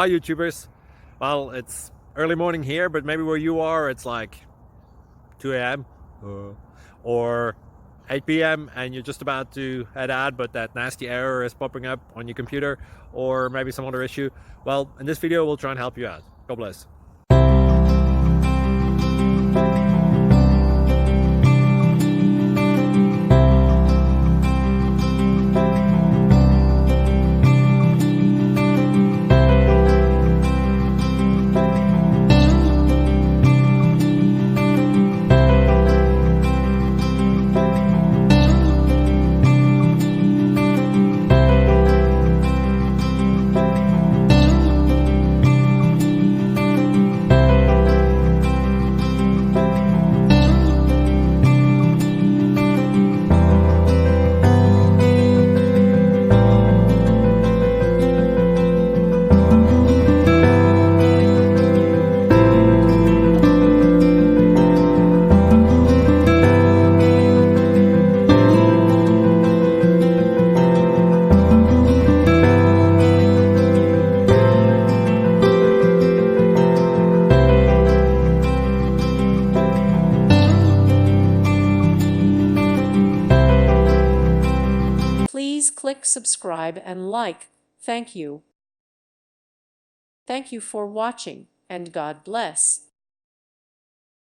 Hi YouTubers. Well, it's early morning here, but maybe where you are it's like 2 a.m. or 8 p.m. and you're just about to head out, but that nasty error is popping up on your computer, or maybe some other issue. Well, in this video we'll try and help you out. God bless. Please click subscribe and like. Thank you. Thank you for watching, and God bless.